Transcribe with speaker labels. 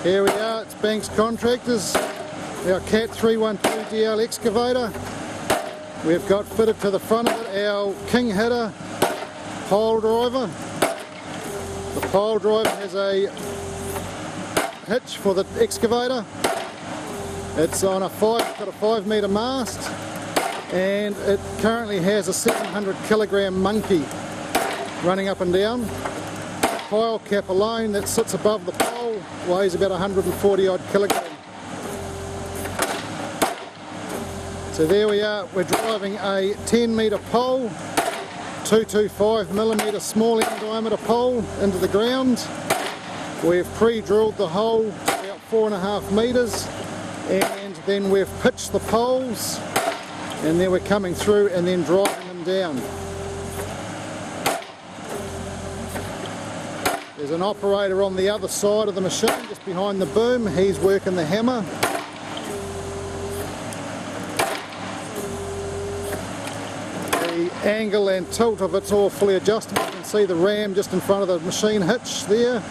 Speaker 1: Here we are, it's Banks Contractors, our Cat 312DL Excavator. We've got fitted to the front of it our King Hitter pole driver. The pole driver has a hitch for the excavator. It's on a 5 metre mast, and it currently has a 700 kilogram monkey running up and down. The pile cap alone that sits above the pole weighs about 140 odd kilograms. So there we are, we're driving a 10 metre pole, 225mm small end diameter pole into the ground. We've pre-drilled the hole about 4.5 metres, and then we've pitched the poles, and then we're coming through and then driving them down. There's an operator on the other side of the machine, just behind the boom. He's working the hammer. The angle and tilt of it's all fully adjustable. You can see the ram just in front of the machine hitch there.